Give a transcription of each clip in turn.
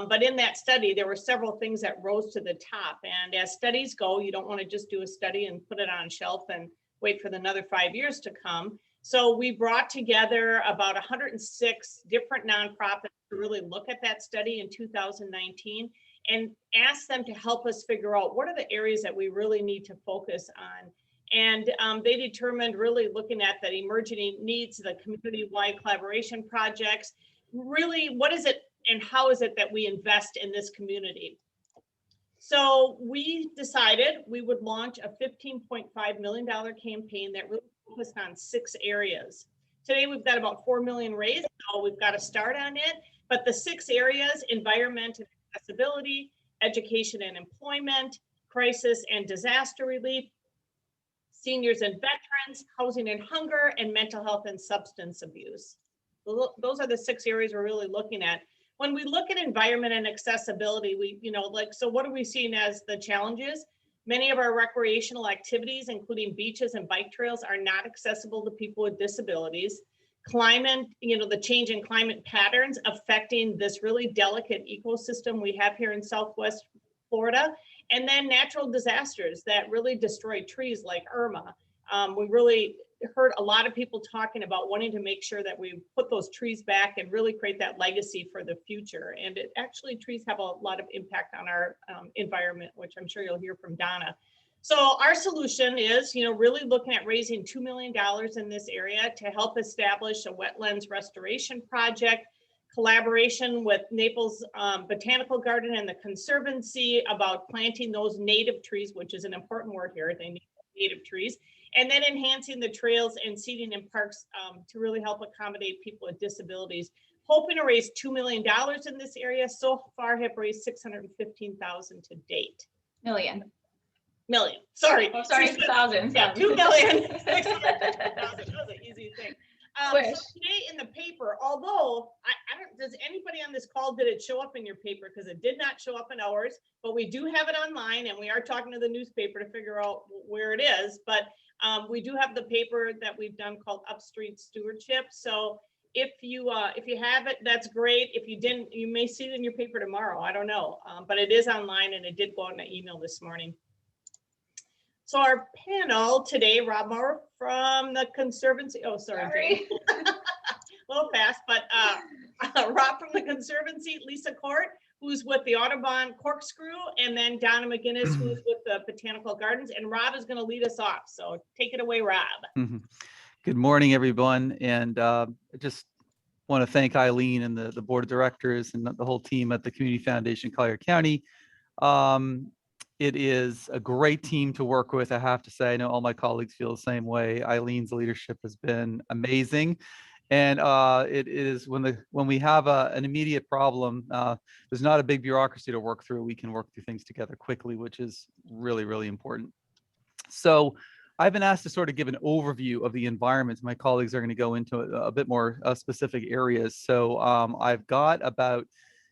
But in that study, there were several things that rose to the top. And as studies go, you don't want to just do a study and put it on a shelf and wait for another 5 years to come. So we brought together about 106 different nonprofits to really look at that study in 2019 and ask them to help us figure out what are the areas that we really need to focus on. And they determined really looking at the emerging needs, the community-wide collaboration projects, really what is it and how is it that we invest in this community? So we decided we would launch a $15.5 million campaign that really focused on 6 areas. Today, we've got about 4 million raised, so we've got to start on it. But the 6 areas, environment and accessibility, education and employment, crisis and disaster relief, seniors and veterans, housing and hunger, and mental health and substance abuse. Those are the 6 areas we're really looking at. When we look at environment and accessibility, so what are we seeing as the challenges? Many of our recreational activities, including beaches and bike trails, are not accessible to people with disabilities. Climate, the change in climate patterns affecting this really delicate ecosystem we have here in Southwest Florida. And then natural disasters that really destroy trees like Irma. We really heard a lot of people talking about wanting to make sure that we put those trees back and really create that legacy for the future. And trees have a lot of impact on our environment, which I'm sure you'll hear from Donna. So our solution is, really looking at raising $2 million in this area to help establish a wetlands restoration project, collaboration with Naples Botanical Garden and the Conservancy about planting those native trees, which is an important word here, they need native trees, and then enhancing the trails and seating in parks to really help accommodate people with disabilities. Hoping to raise $2 million in this area. So far have raised $615,000 to date. Million. Sorry. Oh, sorry, thousands. Yeah, 2 million. 615,000. That was an easy thing. So today in the paper, although I don't, does anybody on this call, did it show up in your paper? Because it did not show up in ours, but we do have it online and we are talking to the newspaper to figure out where it is. But we do have the paper that we've done called Upstream Stewardship. So if you have it, that's great. If you didn't, you may see it in your paper tomorrow. I don't know, but it is online and it did go out in an email this morning. So our panel today, Rob Moore from the Conservancy. Oh, sorry. A little fast, but Rob from the Conservancy, Lisa Court, who's with the Audubon Corkscrew, and then Donna McGinnis, who's with the Botanical Gardens. And Rob is going to lead us off. So take it away, Rob. Good morning, everyone. And I just want to thank Eileen and the board of directors and the whole team at the Community Foundation, Collier County. It is a great team to work with, I have to say. I know all my colleagues feel the same way. Eileen's leadership has been amazing. And it is when we have an immediate problem, there's not a big bureaucracy to work through. We can work through things together quickly, which is really, really important. So I've been asked to sort of give an overview of the environment. My colleagues are going to go into a bit more specific areas. So I've got about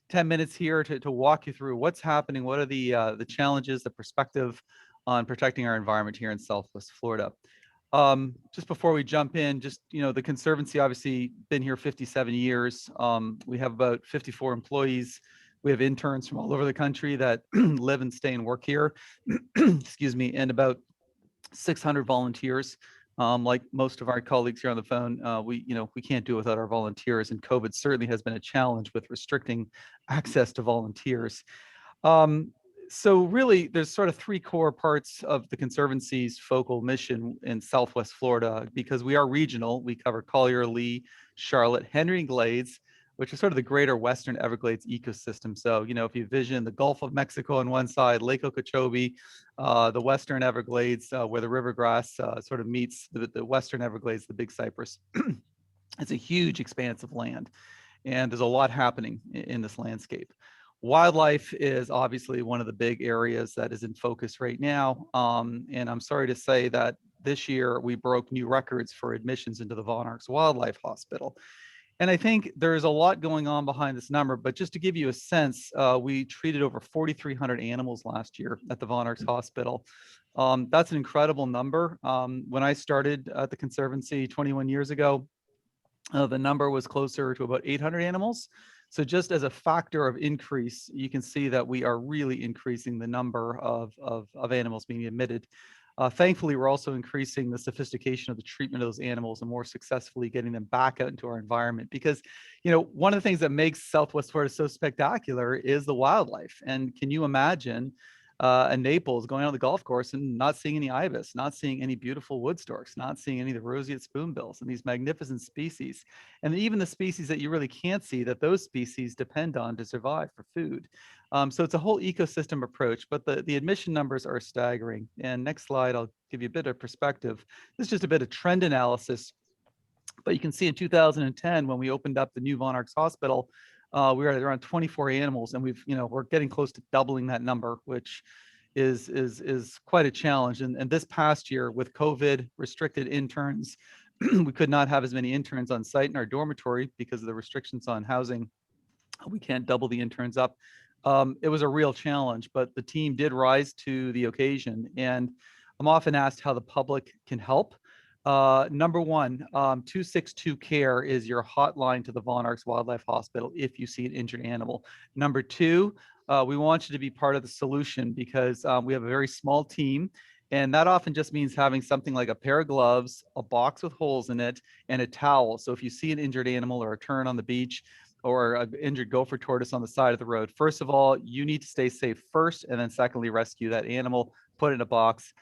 10 minutes here to walk you through what's happening, what are the challenges, the perspective on protecting our environment here in Southwest Florida. Just before we jump in, the Conservancy obviously been here 57 years. We have about 54 employees. We have interns from all over the country that live and stay and work here, excuse me, and about 600 volunteers. Like most of our colleagues here on the phone, we can't do it without our volunteers, and COVID certainly has been a challenge with restricting access to volunteers. So really, there's sort of 3 core parts of the Conservancy's focal mission in Southwest Florida, because we are regional. We cover Collier, Lee, Charlotte, Henry Glades, which is sort of the greater Western Everglades ecosystem. So, if you vision the Gulf of Mexico on one side, Lake Okeechobee, the Western Everglades, where the rivergrass sort of meets the Western Everglades, the Big Cypress. It's a huge expanse of land, and there's a lot happening in this landscape. Wildlife is obviously one of the big areas that is in focus right now. And I'm sorry to say that this year we broke new records for admissions into the Von Arx Wildlife Hospital. And I think there's a lot going on behind this number, but just to give you a sense, we treated over 4,300 animals last year at the Von Arx Hospital. That's an incredible number. When I started at the Conservancy 21 years ago, the number was closer to about 800 animals. So just as a factor of increase, you can see that we are really increasing the number of animals being admitted. Thankfully, we're also increasing the sophistication of the treatment of those animals and more successfully getting them back out into our environment. Because, one of the things that makes Southwest Florida so spectacular is the wildlife. And can you imagine in Naples going on the golf course and not seeing any ibis, not seeing any beautiful wood storks, not seeing any of the roseate spoonbills and these magnificent species? And even the species that you really can't see, that those species depend on to survive for food. So it's a whole ecosystem approach, but the admission numbers are staggering. And next slide, I'll give you a bit of perspective. This is just a bit of trend analysis. But you can see in 2010, when we opened up the new Von Arx Hospital, we were at around 24 animals, and we're getting close to doubling that number, which is quite a challenge. And this past year, with COVID restricted interns, we could not have as many interns on site in our dormitory because of the restrictions on housing. We can't double the interns up. It was a real challenge, but the team did rise to the occasion. And I'm often asked how the public can help. Number one, 262 CARE is your hotline to the Von Arx Wildlife Hospital if you see an injured animal. Number two, we want you to be part of the solution because we have a very small team. And that often just means having something like a pair of gloves, a box with holes in it, and a towel. So if you see an injured animal or a tern on the beach or an injured gopher tortoise on the side of the road, first of all, you need to stay safe first. And then secondly, rescue that animal, put it in a box,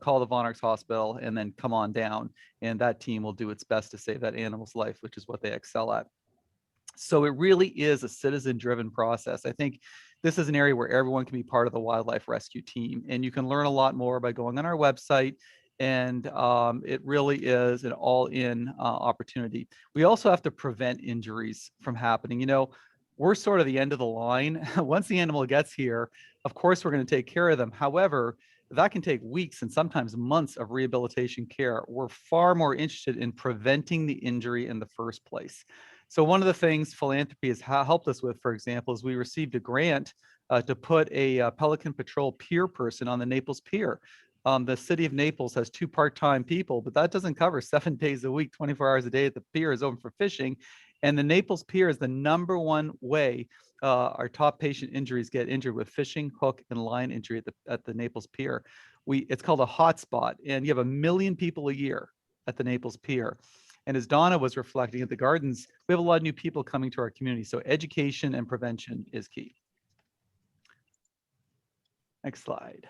call the Von Arx Hospital, and then come on down. And that team will do its best to save that animal's life, which is what they excel at. So it really is a citizen-driven process. I think this is an area where everyone can be part of the wildlife rescue team. And you can learn a lot more by going on our website. And it really is an all-in opportunity. We also have to prevent injuries from happening. We're sort of the end of the line. Once the animal gets here, of course, we're going to take care of them. However, that can take weeks and sometimes months of rehabilitation care. We're far more interested in preventing the injury in the first place. So one of the things philanthropy has helped us with, for example, is we received a grant to put a Pelican Patrol pier person on the Naples Pier. The city of Naples has 2 part-time people, but that doesn't cover 7 days a week, 24 hours a day. The pier is open for fishing. And the Naples Pier is the #1 way our top patient injuries get injured, with fishing, hook, and line injury at the Naples Pier. It's called a hotspot, and you have 1 million people a year at the Naples Pier. And as Donna was reflecting at the gardens, we have a lot of new people coming to our community. So education and prevention is key. Next slide.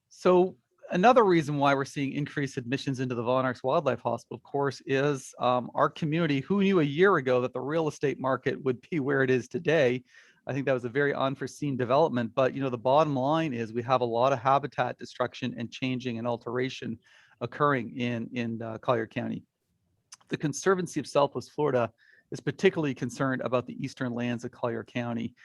So another reason why we're seeing increased admissions into the Von Arx Wildlife Hospital, of course, is our community. Who knew a year ago that the real estate market would be where it is today? I think that was a very unforeseen development. But the bottom line is we have a lot of habitat destruction and changing and alteration occurring in Collier County. The Conservancy of Southwest Florida is particularly concerned about the eastern lands of Collier County.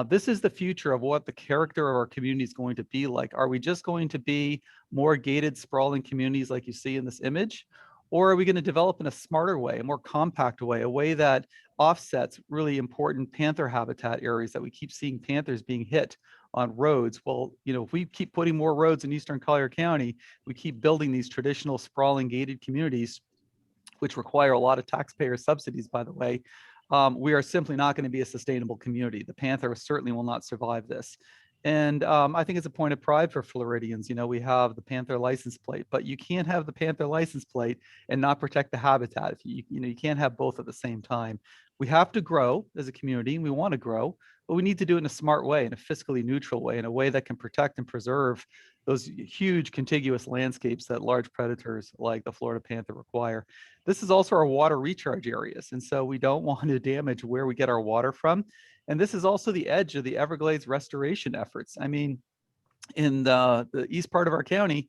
This is the future of what the character of our community is going to be like. Are we just going to be more gated, sprawling communities like you see in this image? Or are we going to develop in a smarter way, a more compact way, a way that offsets really important panther habitat areas that we keep seeing panthers being hit on roads? Well, if we keep putting more roads in eastern Collier County, we keep building these traditional sprawling gated communities, which require a lot of taxpayer subsidies, by the way, we are simply not going to be a sustainable community. The panther certainly will not survive this. And I think it's a point of pride for Floridians. We have the panther license plate, but you can't have the panther license plate and not protect the habitat. You can't have both at the same time. We have to grow as a community, and we want to grow, but we need to do it in a smart way, in a fiscally neutral way, in a way that can protect and preserve those huge contiguous landscapes that large predators like the Florida panther require. This is also our water recharge areas, and so we don't want to damage where we get our water from. And this is also the edge of the Everglades restoration efforts. I mean, in the east part of our county,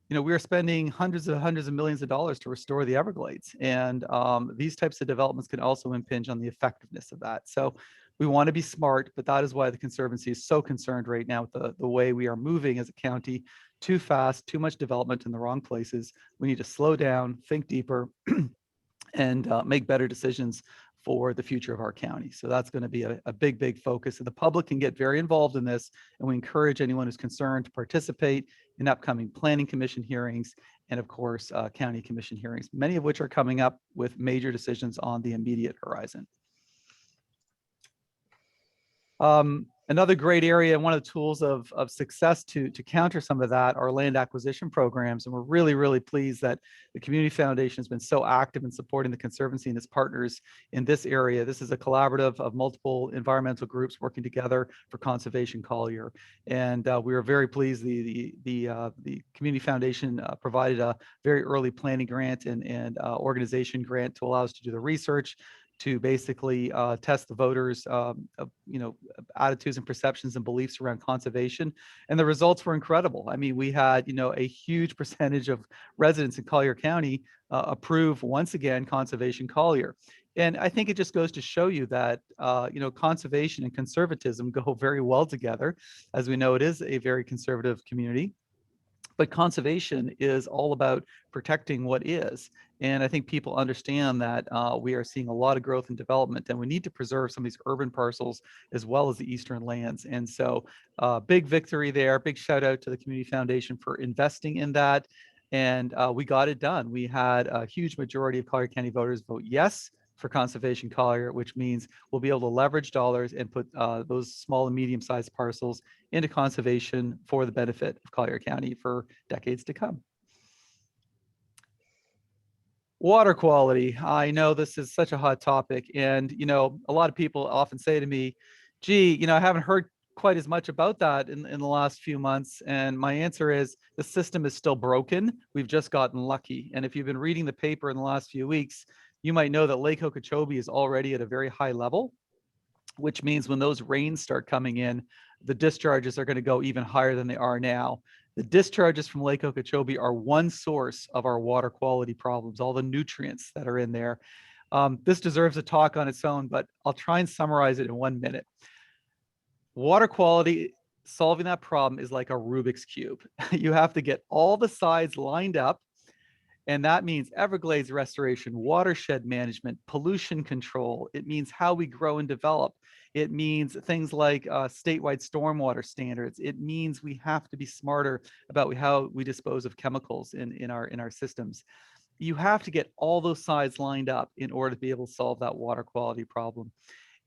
we are spending hundreds of millions of dollars to restore the Everglades. And these types of developments can also impinge on the effectiveness of that. So we want to be smart, but that is why the Conservancy is so concerned right now with the way we are moving as a county. Too fast, too much development in the wrong places. We need to slow down, think deeper, and make better decisions for the future of our county. So that's going to be a big focus. And the public can get very involved in this. And we encourage anyone who's concerned to participate in upcoming planning commission hearings and, of course, county commission hearings, many of which are coming up with major decisions on the immediate horizon. Another great area and one of the tools of success to counter some of that are land acquisition programs. And we're really, really pleased that the Community Foundation has been so active in supporting the Conservancy and its partners in this area. This is a collaborative of multiple environmental groups working together for Conservation Collier. And we are very pleased the Community Foundation provided a very early planning grant and organization grant to allow us to do the research, to basically test the voters' attitudes and perceptions and beliefs around conservation. And the results were incredible. I mean, we had a huge percentage of residents in Collier County approve once again Conservation Collier. And I think it just goes to show you that conservation and conservatism go very well together. As we know, it is a very conservative community. But conservation is all about protecting what is. And I think people understand that we are seeing a lot of growth and development, and we need to preserve some of these urban parcels as well as the eastern lands. And so big victory there. Big shout out to the Community Foundation for investing in that. And we got it done. We had a huge majority of Collier County voters vote yes for Conservation Collier, which means we'll be able to leverage dollars and put those small and medium-sized parcels into conservation for the benefit of Collier County for decades to come. Water quality. I know this is such a hot topic, and a lot of people often say to me, gee, I haven't heard quite as much about that in the last few months. And my answer is the system is still broken. We've just gotten lucky. And if you've been reading the paper in the last few weeks, you might know that Lake Okeechobee is already at a very high level, which means when those rains start coming in, the discharges are going to go even higher than they are now. The discharges from Lake Okeechobee are one source of our water quality problems, all the nutrients that are in there. This deserves a talk on its own, but I'll try and summarize it in 1 minute. Water quality, solving that problem is like a Rubik's Cube. You have to get all the sides lined up. And that means Everglades restoration, watershed management, pollution control. It means how we grow and develop. It means things like statewide stormwater standards. It means we have to be smarter about how we dispose of chemicals in our systems. You have to get all those sides lined up in order to be able to solve that water quality problem.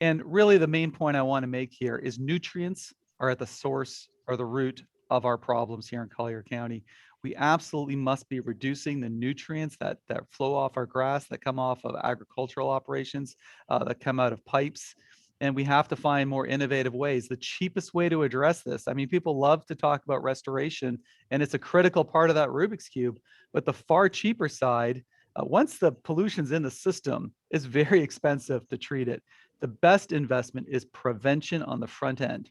And really the main point I want to make here is nutrients are at the source or the root of our problems here in Collier County. We absolutely must be reducing the nutrients that flow off our grass, that come off of agricultural operations, that come out of pipes. And we have to find more innovative ways. The cheapest way to address this, I mean, people love to talk about restoration, and it's a critical part of that Rubik's Cube, but the far cheaper side, once the pollution's in the system, is very expensive to treat it. The best investment is prevention on the front end.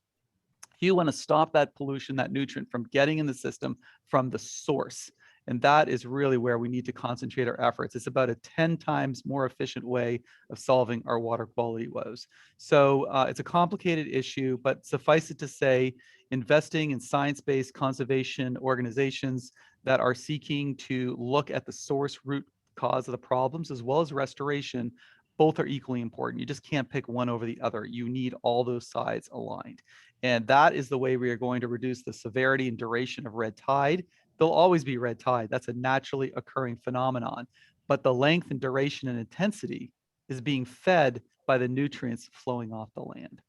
You want to stop that pollution, that nutrient from getting in the system from the source. And that is really where we need to concentrate our efforts. It's about a 10 times more efficient way of solving our water quality woes. So it's a complicated issue, but suffice it to say, investing in science-based conservation organizations that are seeking to look at the source root cause of the problems as well as restoration, both are equally important. You just can't pick one over the other. You need all those sides aligned. And that is the way we are going to reduce the severity and duration of red tide. There'll always be red tide. That's a naturally occurring phenomenon. But the length and duration and intensity is being fed by the nutrients flowing off the land.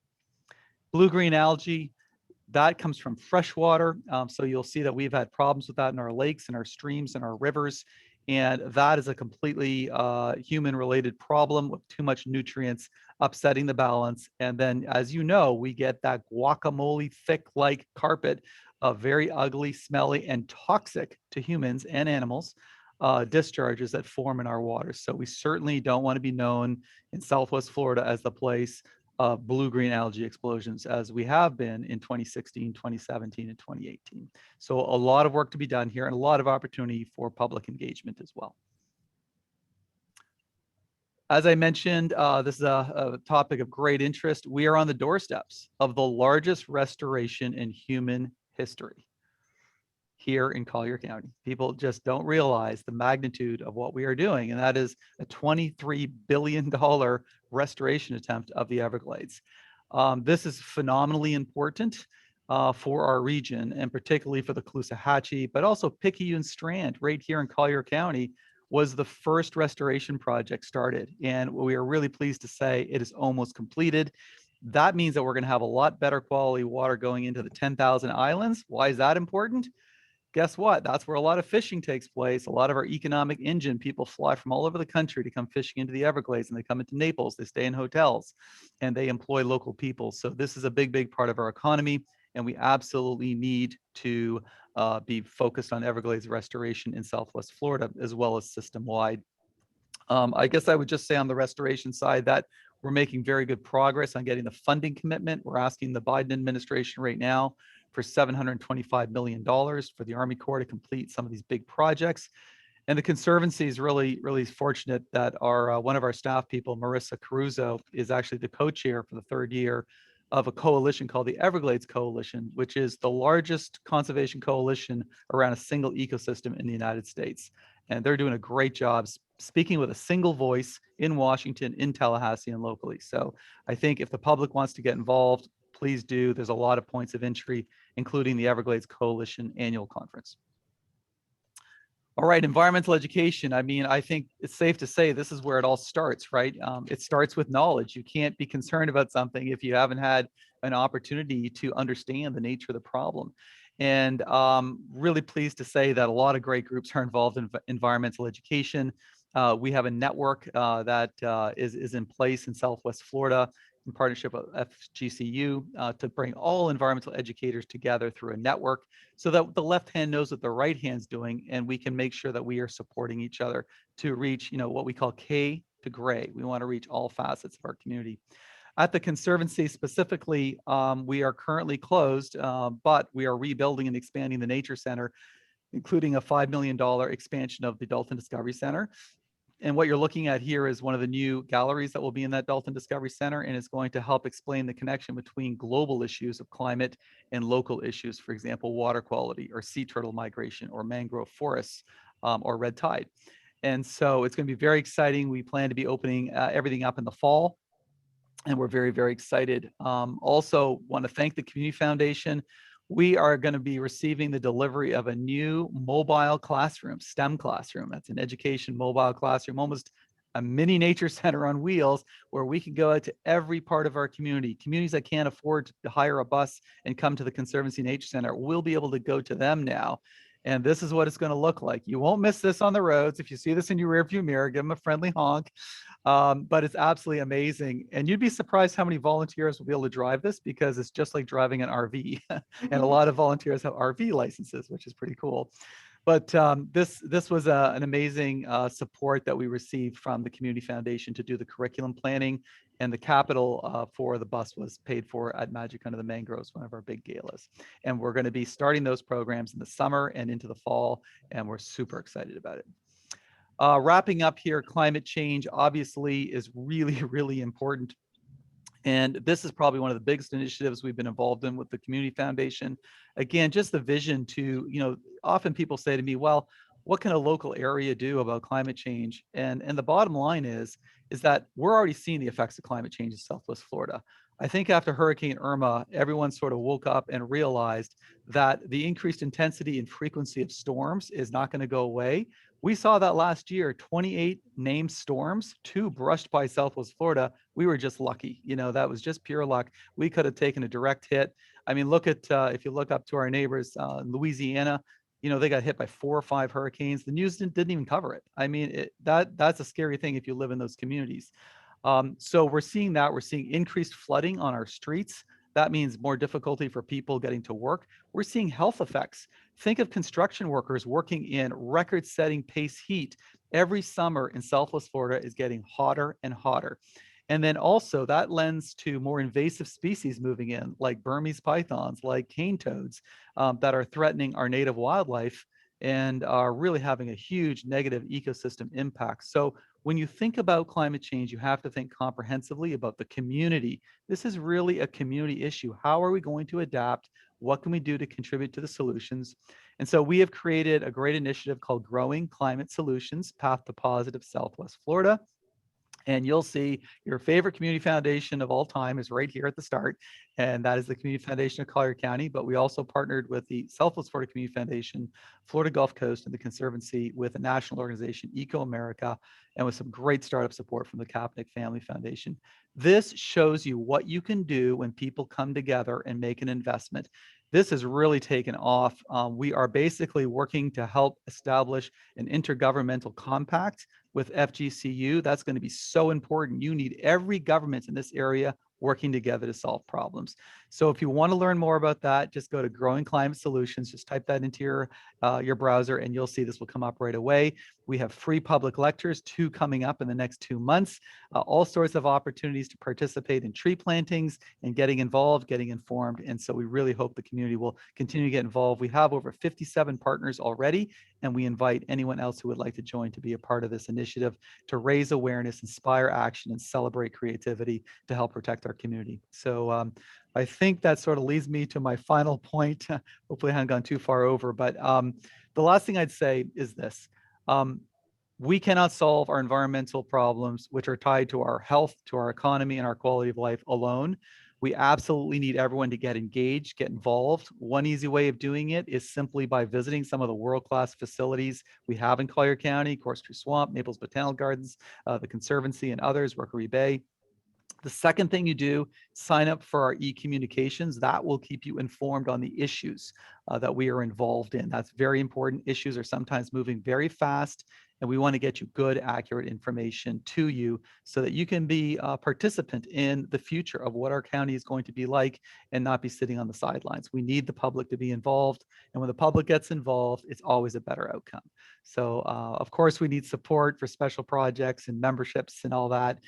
Blue-green algae, that comes from fresh water. So you'll see that we've had problems with that in our lakes and our streams and our rivers. And that is a completely human-related problem with too much nutrients upsetting the balance. And then, as you know, we get that guacamole thick-like carpet of very ugly, smelly, and toxic to humans and animals discharges that form in our waters. So we certainly don't want to be known in Southwest Florida as the place of blue-green algae explosions, as we have been in 2016, 2017, and 2018. So a lot of work to be done here and a lot of opportunity for public engagement as well. As I mentioned, this is a topic of great interest. We are on the doorsteps of the largest restoration in human history here in Collier County. People just don't realize the magnitude of what we are doing, and that is a $23 billion restoration attempt of the Everglades. This is phenomenally important for our region, and particularly for the Caloosahatchee, but also Picayune Strand right here in Collier County was the first restoration project started. And we are really pleased to say it is almost completed. That means that we're going to have a lot better quality water going into the 10,000 islands. Why is that important? Guess what? That's where a lot of fishing takes place. A lot of our economic engine, people fly from all over the country to come fishing into the Everglades, and they come into Naples, they stay in hotels, and they employ local people. So this is a big, big part of our economy, and we absolutely need to be focused on Everglades restoration in Southwest Florida, as well as system-wide. I guess I would just say on the restoration side that we're making very good progress on getting the funding commitment. We're asking the Biden administration right now for $725 million for the Army Corps to complete some of these big projects. And the Conservancy is really, really fortunate that our one of our staff people, Marissa Caruso, is actually the co-chair for the third year of a coalition called the Everglades Coalition, which is the largest conservation coalition around a single ecosystem in the United States. And they're doing a great job speaking with a single voice in Washington, in Tallahassee, and locally. So I think if the public wants to get involved, please do. There's a lot of points of entry, including the Everglades Coalition annual conference. All right, environmental education. I mean, I think it's safe to say this is where it all starts, right? It starts with knowledge. You can't be concerned about something if you haven't had an opportunity to understand the nature of the problem. And really pleased to say that a lot of great groups are involved in environmental education. We have a network that is in place in Southwest Florida in partnership with FGCU to bring all environmental educators together through a network so that the left hand knows what the right hand's doing, and we can make sure that we are supporting each other to reach, what we call K to gray. We want to reach all facets of our community. At the Conservancy specifically, we are currently closed, but we are rebuilding and expanding the Nature Center, including a $5 million expansion of the Dalton Discovery Center. And what you're looking at here is one of the new galleries that will be in that Dalton Discovery Center, and it's going to help explain the connection between global issues of climate and local issues, for example, water quality or sea turtle migration or mangrove forests or red tide. And so it's going to be very exciting. We plan to be opening everything up in the fall, and we're very, very excited. Also want to thank the Community Foundation. We are going to be receiving the delivery of a new mobile classroom, STEM classroom. That's an education mobile classroom, almost a mini nature center on wheels, where we can go out to every part of our community. Communities that can't afford to hire a bus and come to the Conservancy Nature Center, we'll be able to go to them now. And this is what it's going to look like. You won't miss this on the roads. If you see this in your rearview mirror, give them a friendly honk. But it's absolutely amazing. And you'd be surprised how many volunteers will be able to drive this, because it's just like driving an RV. And a lot of volunteers have RV licenses, which is pretty cool. But this was an amazing support that we received from the Community Foundation to do the curriculum planning, and the capital for the bus was paid for at Magic Under the Mangroves, one of our big galas. And we're going to be starting those programs in the summer and into the fall, and we're super excited about it. Wrapping up here, climate change obviously is really, really important. And this is probably one of the biggest initiatives we've been involved in with the Community Foundation. Again, just the vision to, often people say to me, well, what can a local area do about climate change? And the bottom line is that we're already seeing the effects of climate change in Southwest Florida. I think after Hurricane Irma, everyone sort of woke up and realized that the increased intensity and frequency of storms is not going to go away. We saw that last year, 28 named storms, 2 brushed by Southwest Florida. We were just lucky. That was just pure luck. We could have taken a direct hit. I mean, look at, if you look up to our neighbors, Louisiana, they got hit by 4 or 5 hurricanes. The news didn't even cover it. I mean, that's a scary thing if you live in those communities. So we're seeing that. We're seeing increased flooding on our streets. That means more difficulty for people getting to work. We're seeing health effects. Think of construction workers working in record-setting pace heat. Every summer in Southwest Florida is getting hotter and hotter. And then also that lends to more invasive species moving in, like Burmese pythons, like cane toads, that are threatening our native wildlife and are really having a huge negative ecosystem impact. So when you think about climate change, you have to think comprehensively about the community. This is really a community issue. How are we going to adapt? What can we do to contribute to the solutions? And so we have created a great initiative called Growing Climate Solutions, Path to Positive Southwest Florida. And you'll see your favorite community foundation of all time is right here at the start. And that is the Community Foundation of Collier County. But we also partnered with the Southwest Florida Community Foundation, Florida Gulf Coast, and the Conservancy with a national organization, Eco America, and with some great startup support from the Kaepernick Family Foundation. This shows you what you can do when people come together and make an investment. This has really taken off. We are basically working to help establish an intergovernmental compact with FGCU. That's going to be so important. You need every government in this area working together to solve problems. So if you want to learn more about that, just go to Growing Climate Solutions. Just type that into your browser and you'll see this will come up right away. We have free public lectures, 2 coming up in the next 2 months, all sorts of opportunities to participate in tree plantings and getting involved, getting informed. And so we really hope the community will continue to get involved. We have over 57 partners already, and we invite anyone else who would like to join to be a part of this initiative to raise awareness, inspire action, and celebrate creativity to help protect our community. So I think that sort of leads me to my final point. Hopefully I haven't gone too far over, but the last thing I'd say is this. We cannot solve our environmental problems, which are tied to our health, to our economy, and our quality of life alone. We absolutely need everyone to get engaged, get involved. One easy way of doing it is simply by visiting some of the world-class facilities we have in Collier County, Corkscrew Swamp, Naples Botanical Gardens, the Conservancy, and others, Rookery Bay. The second thing you do, sign up for our e-communications. That will keep you informed on the issues that we are involved in. That's very important. Issues are sometimes moving very fast, and we want to get you good, accurate information to you so that you can be a participant in the future of what our county is going to be like and not be sitting on the sidelines. We need the public to be involved, and when the public gets involved, it's always a better outcome. So of course, we need support for special projects and memberships and all that.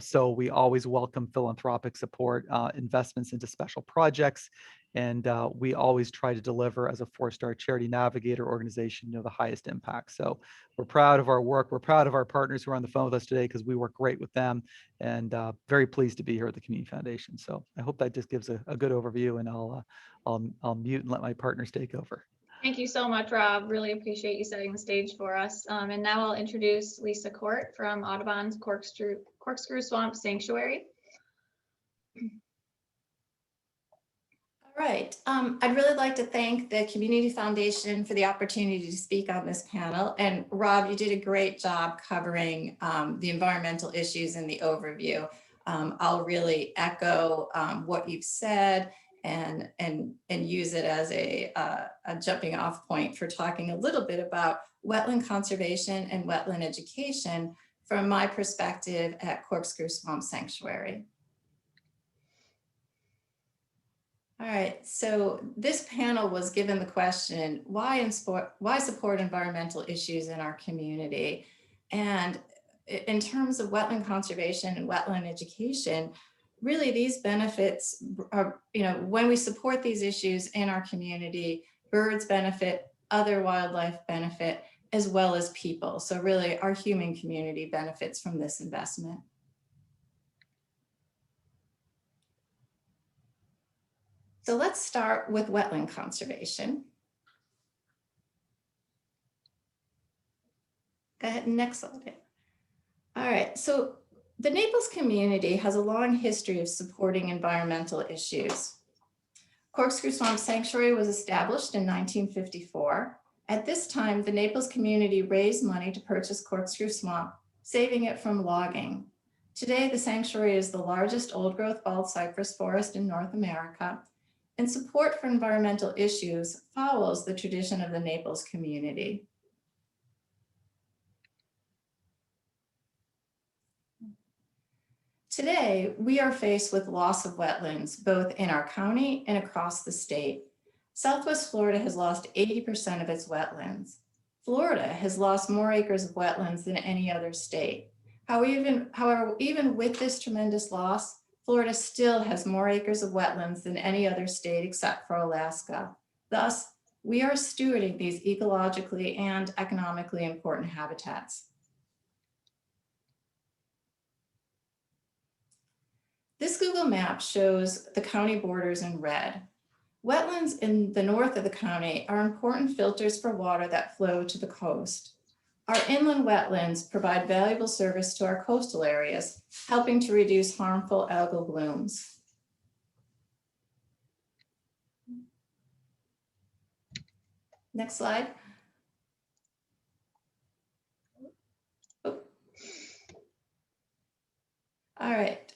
So we always welcome philanthropic support, investments into special projects, and we always try to deliver as a 4-star charity navigator organization, the highest impact. So we're proud of our work. We're proud of our partners who are on the phone with us today because we work great with them, and very pleased to be here at the Community Foundation. So I hope that just gives a good overview, and I'll mute and let my partners take over. Thank you so much, Rob. Really appreciate you setting the stage for us. And now I'll introduce Lisa Court from Audubon's Corkscrew Swamp Sanctuary. All right. I'd really like to thank the Community Foundation for the opportunity to speak on this panel. And Rob, you did a great job covering the environmental issues in the overview. I'll really echo what you've said and use it as a jumping off point for talking a little bit about wetland conservation and wetland education from my perspective at Corkscrew Swamp Sanctuary. All right, so this panel was given the question, why support environmental issues in our community? And in terms of wetland conservation and wetland education, really these benefits are, when we support these issues in our community, birds benefit, other wildlife benefit, as well as people. So really our human community benefits from this investment. So let's start with wetland conservation. Go ahead and next slide. All right, so the Naples community has a long history of supporting environmental issues. Corkscrew Swamp Sanctuary was established in 1954. At this time, the Naples community raised money to purchase Corkscrew Swamp, saving it from logging. Today, the sanctuary is the largest old-growth bald cypress forest in North America, and support for environmental issues follows the tradition of the Naples community. Today, we are faced with loss of wetlands, both in our county and across the state. Southwest Florida has lost 80% of its wetlands. Florida has lost more acres of wetlands than any other state. However, even with this tremendous loss, Florida still has more acres of wetlands than any other state except for Alaska. Thus, we are stewarding these ecologically and economically important habitats. This Google map shows the county borders in red. Wetlands in the north of the county are important filters for water that flow to the coast. Our inland wetlands provide valuable service to our coastal areas, helping to reduce harmful algal blooms. Next slide. Oh. All right.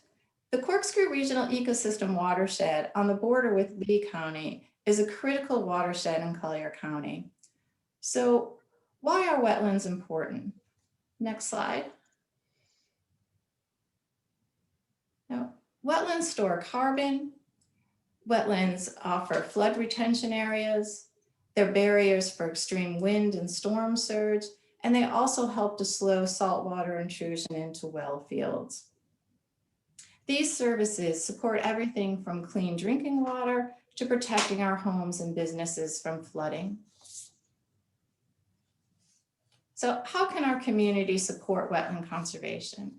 The Corkscrew Regional Ecosystem Watershed on the border with Lee County is a critical watershed in Collier County. So why are wetlands important? Next slide. Now, wetlands store carbon. Wetlands offer flood retention areas. They're barriers for extreme wind and storm surge, and they also help to slow saltwater intrusion into well fields. These services support everything from clean drinking water to protecting our homes and businesses from flooding. So how can our community support wetland conservation?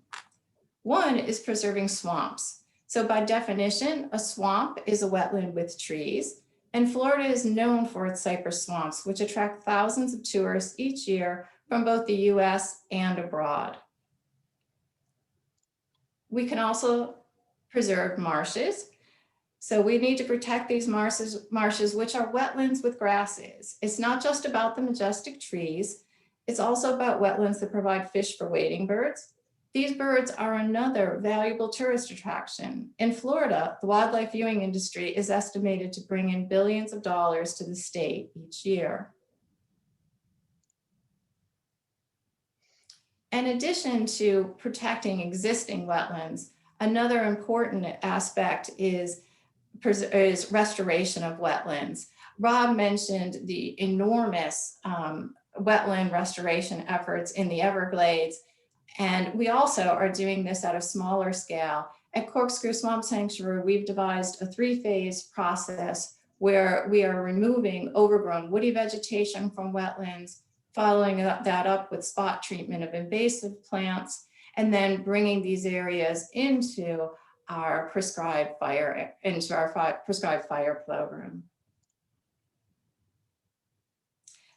One is preserving swamps. So by definition, a swamp is a wetland with trees, and Florida is known for its cypress swamps, which attract thousands of tourists each year from both the US and abroad. We can also preserve marshes. So we need to protect these marshes, which are wetlands with grasses. It's not just about the majestic trees. It's also about wetlands that provide fish for wading birds. These birds are another valuable tourist attraction. In Florida, the wildlife viewing industry is estimated to bring in billions of dollars to the state each year. In addition to protecting existing wetlands, another important aspect is restoration of wetlands. Rob mentioned the enormous wetland restoration efforts in the Everglades, and we also are doing this at a smaller scale. At Corkscrew Swamp Sanctuary, we've devised a 3-phase process where we are removing overgrown woody vegetation from wetlands, following that up with spot treatment of invasive plants, and then bringing these areas into our prescribed fire program.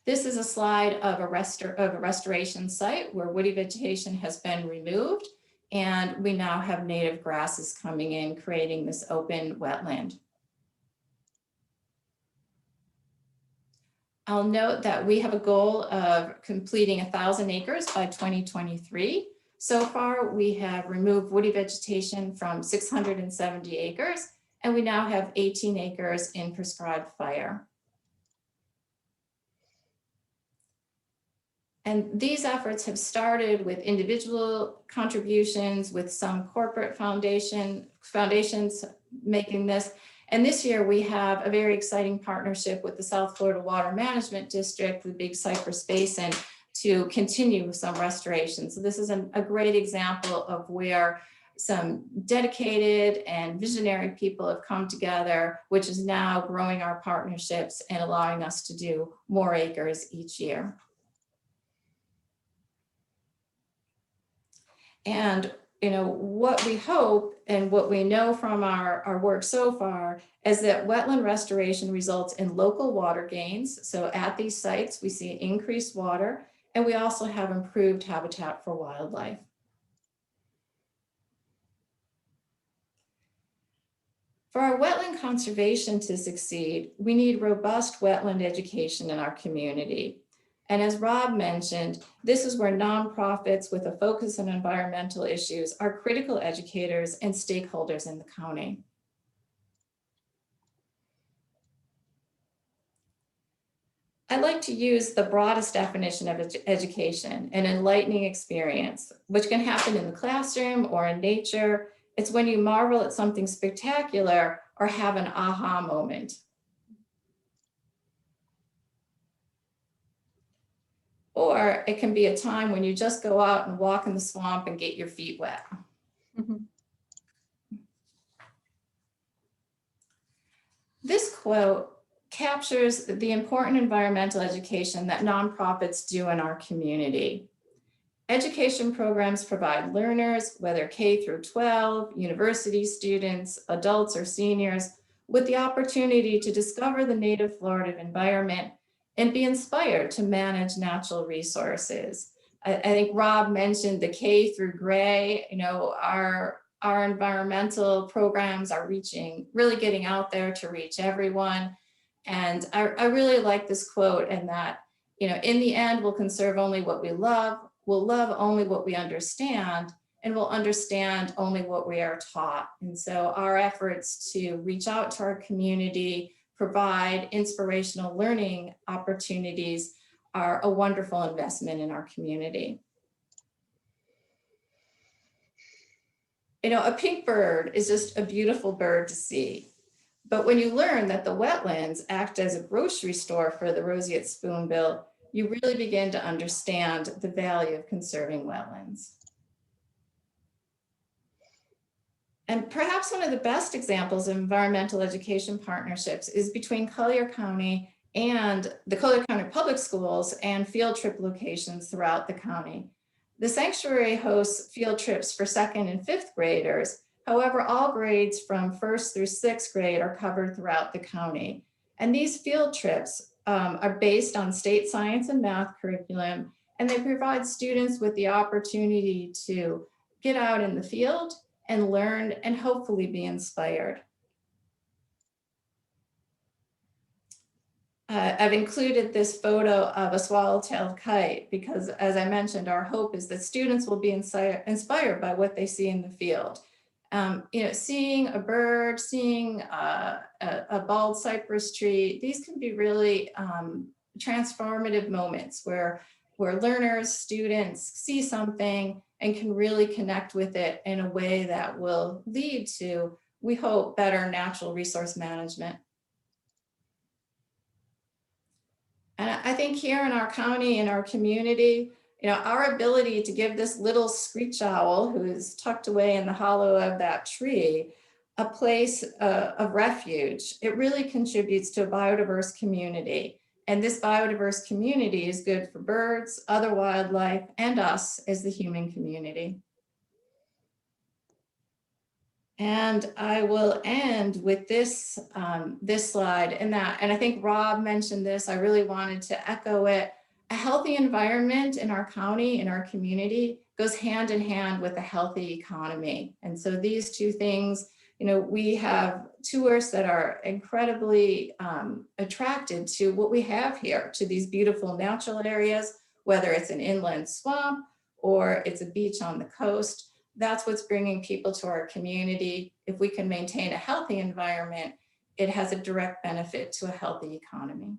This is a slide of a restoration site where woody vegetation has been removed, and we now have native grasses coming in, creating this open wetland. I'll note that we have a goal of completing 1,000 acres by 2023. So far, we have removed woody vegetation from 670 acres, and we now have 18 acres in prescribed fire. And these efforts have started with individual contributions, with some corporate foundations making this. And this year we have a very exciting partnership with the South Florida Water Management District, the Big Cypress Basin, to continue some restoration. So this is a great example of where some dedicated and visionary people have come together, which is now growing our partnerships and allowing us to do more acres each year. And what we hope and what we know from our work so far is that wetland restoration results in local water gains. So at these sites, we see increased water, and we also have improved habitat for wildlife. For our wetland conservation to succeed, we need robust wetland education in our community. And as Rob mentioned, this is where nonprofits with a focus on environmental issues are critical educators and stakeholders in the county. I like to use the broadest definition of education, an enlightening experience, which can happen in the classroom or in nature. It's when you marvel at something spectacular or have an aha moment. Or it can be a time when you just go out and walk in the swamp and get your feet wet. Mm-hmm. This quote captures the important environmental education that nonprofits do in our community. Education programs provide learners, whether K through 12, university students, adults, or seniors, with the opportunity to discover the native Florida environment and be inspired to manage natural resources. I think Rob mentioned the K through gray, you know, our environmental programs are really getting out there to reach everyone. And I really like this quote, and that, you know, in the end, we'll conserve only what we love, we'll love only what we understand, and we'll understand only what we are taught. And so our efforts to reach out to our community, provide inspirational learning opportunities are a wonderful investment in our community. You know, a pink bird is just a beautiful bird to see. But when you learn that the wetlands act as a grocery store for the roseate spoonbill, you really begin to understand the value of conserving wetlands. And perhaps one of the best examples of environmental education partnerships is between Collier County and the Collier County Public Schools and field trip locations throughout the county. The sanctuary hosts field trips for 2nd and 5th graders. However, all grades from 1st through 6th grade are covered throughout the county. And these field trips are based on state science and math curriculum, and they provide students with the opportunity to get out in the field and learn and hopefully be inspired. I've included this photo of a swallow-tailed kite because, as I mentioned, our hope is that students will be inspired by what they see in the field. You know, seeing a bird, seeing a bald cypress tree, these can be really transformative moments where learners, students see something and can really connect with it in a way that will lead to, we hope, better natural resource management. And I think here in our county, in our community, you know, our ability to give this little screech owl who is tucked away in the hollow of that tree a place of refuge, it really contributes to a biodiverse community. And this biodiverse community is good for birds, other wildlife, and us as the human community. And I will end with this, this slide and I think Rob mentioned this, I really wanted to echo it. A healthy environment in our county, in our community, goes hand in hand with a healthy economy. And so these two things, you know, we have tourists that are incredibly attracted to what we have here, to these beautiful natural areas, whether it's an inland swamp or it's a beach on the coast. That's what's bringing people to our community. If we can maintain a healthy environment, it has a direct benefit to a healthy economy.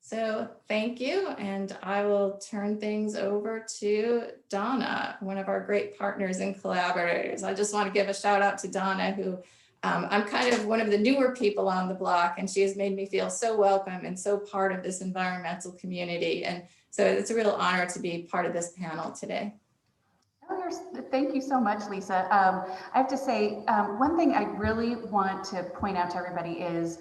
So thank you, and I will turn things over to Donna, one of our great partners and collaborators. I just want to give a shout out to Donna, who I'm kind of one of the newer people on the block, and she has made me feel so welcome and so part of this environmental community. And so it's a real honor to be part of this panel today. Thank you so much, Lisa. I have to say, one thing I really want to point out to everybody is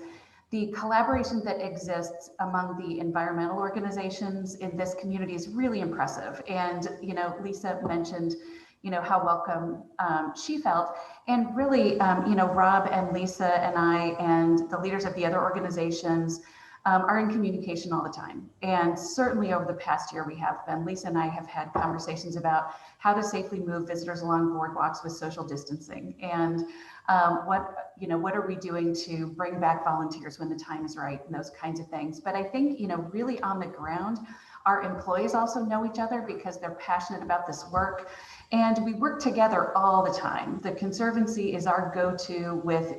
the collaboration that exists among the environmental organizations in this community is really impressive. And, you know, Lisa mentioned, you know, how welcome she felt. And really, you know, Rob and Lisa and I and the leaders of the other organizations are in communication all the time. And certainly over the past year we have been. Lisa and I have had conversations about how to safely move visitors along boardwalks with social distancing, and what are we doing to bring back volunteers when the time is right, and those kinds of things. But I think, you know, really on the ground, our employees also know each other because they're passionate about this work, and we work together all the time. The Conservancy is our go-to with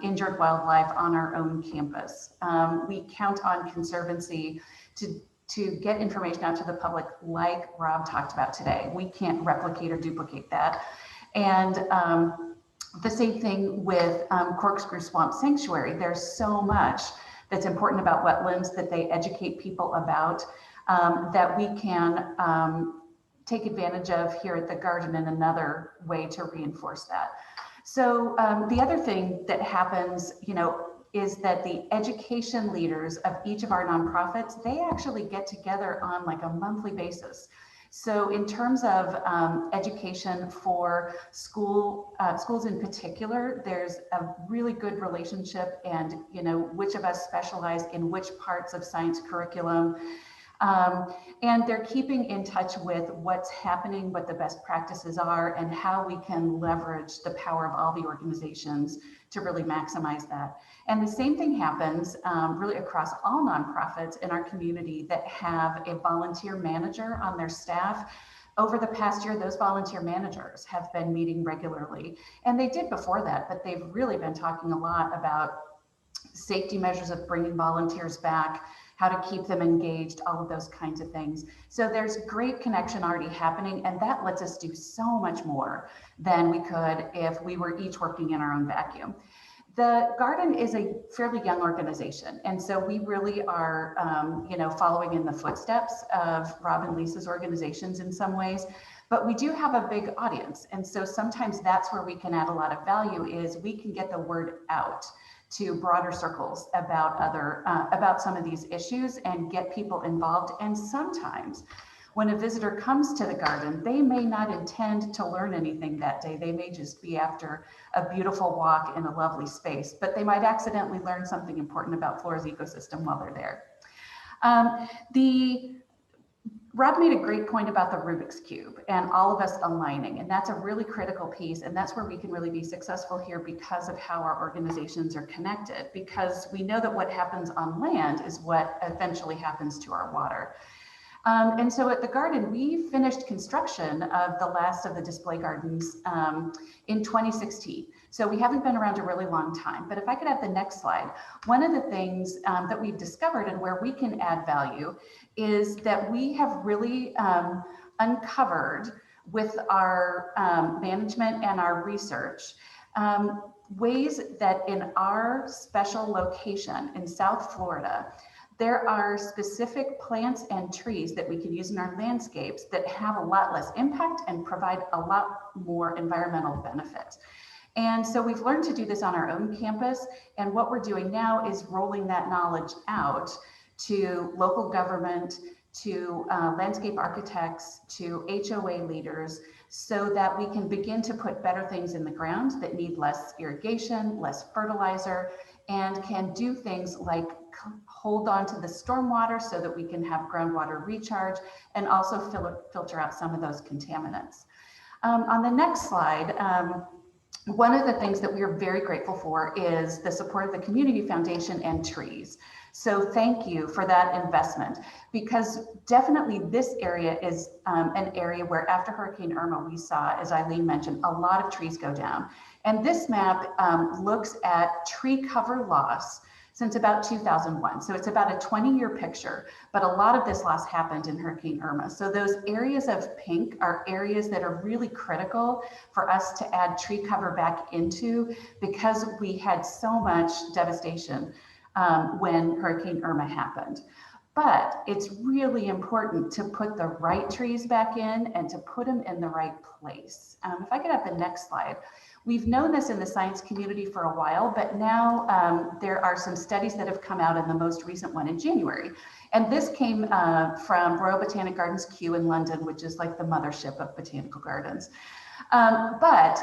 injured wildlife on our own campus. We count on Conservancy to get information out to the public like Rob talked about today. We can't replicate or duplicate that. And the same thing with Corkscrew Swamp Sanctuary. There's so much that's important about wetlands that they educate people about that we can take advantage of here at the garden in another way to reinforce that. So the other thing that happens, you know, is that the education leaders of each of our nonprofits, they actually get together on like a monthly basis. So in terms of education for schools in particular, there's a really good relationship, and, you know, which of us specialize in which parts of science curriculum. And they're keeping in touch with what's happening, what the best practices are, and how we can leverage the power of all the organizations to really maximize that. And the same thing happens really across all nonprofits in our community that have a volunteer manager on their staff. Over the past year, those volunteer managers have been meeting regularly, and they did before that, but they've really been talking a lot about safety measures of bringing volunteers back, how to keep them engaged, all of those kinds of things. So there's great connection already happening, and that lets us do so much more than we could if we were each working in our own vacuum. The garden is a fairly young organization, and so we really are, following in the footsteps of Rob and Lisa's organizations in some ways. But we do have a big audience, and so sometimes that's where we can add a lot of value. Is we can get the word out to broader circles about some of these issues and get people involved. And sometimes when a visitor comes to the garden, they may not intend to learn anything that day. They may just be after a beautiful walk in a lovely space, but they might accidentally learn something important about Florida's ecosystem while they're there. Rob made a great point about the Rubik's Cube and all of us aligning, and that's a really critical piece, and that's where we can really be successful here because of how our organizations are connected, because we know that what happens on land is what eventually happens to our water. And so at the garden, we finished construction of the last of the display gardens in 2016. So we haven't been around a really long time, but if I could have the next slide. One of the things that we've discovered and where we can add value is that we have really uncovered with our management and our research ways that in our special location in South Florida, there are specific plants and trees that we can use in our landscapes that have a lot less impact and provide a lot more environmental benefit. And so we've learned to do this on our own campus. And what we're doing now is rolling that knowledge out to local government, to landscape architects, to HOA leaders, so that we can begin to put better things in the ground that need less irrigation, less fertilizer, and can do things like hold on to the stormwater so that we can have groundwater recharge and also filter out some of those contaminants. On the next slide, one of the things that we are very grateful for is the support of the Community Foundation and trees. So thank you for that investment, because definitely this area is an area where after Hurricane Irma, we saw, as Eileen mentioned, a lot of trees go down. And this map looks at tree cover loss since about 2001. So it's about a 20-year picture, but a lot of this loss happened in Hurricane Irma. So those areas of pink are areas that are really critical for us to add tree cover back into, because we had so much devastation when Hurricane Irma happened. But it's really important to put the right trees back in and to put them in the right place. If I could have the next slide. We've known this in the science community for a while, but now there are some studies that have come out, in the most recent one in January. And this came from Royal Botanic Gardens Kew in London, which is like the mothership of botanical gardens. But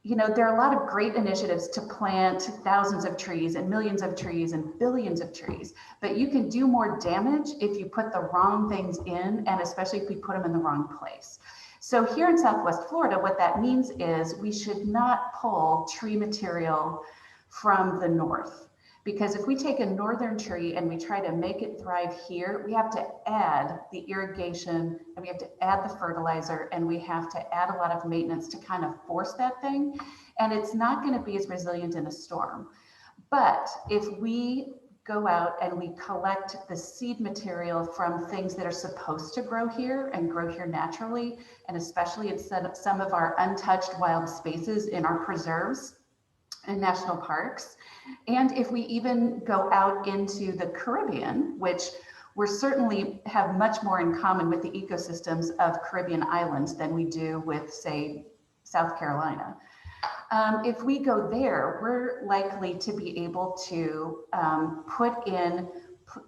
you know, there are a lot of great initiatives to plant thousands of trees and millions of trees and billions of trees, but you can do more damage if you put the wrong things in, and especially if we put them in the wrong place. So here in Southwest Florida, what that means is we should not pull tree material from the north, because if we take a northern tree and we try to make it thrive here, we have to add the irrigation, and we have to add the fertilizer, and we have to add a lot of maintenance to kind of force that thing. And it's not going to be as resilient in a storm. But if we go out and we collect the seed material from things that are supposed to grow here and grow here naturally, and especially in some of our untouched wild spaces in our preserves and national parks, and if we even go out into the Caribbean, which we certainly have much more in common with the ecosystems of Caribbean islands than we do with, say, South Carolina. If we go there, we're likely to be able to put in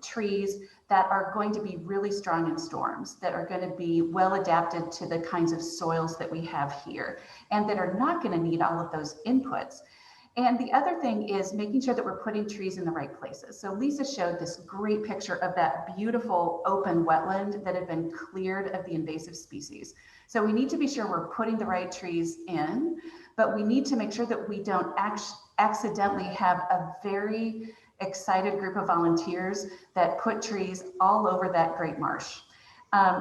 trees that are going to be really strong in storms, that are going to be well adapted to the kinds of soils that we have here, and that are not going to need all of those inputs. And the other thing is making sure that we're putting trees in the right places. So Lisa showed this great picture of that beautiful open wetland that had been cleared of the invasive species. So we need to be sure we're putting the right trees in, but we need to make sure that we don't accidentally have a very excited group of volunteers that put trees all over that great marsh.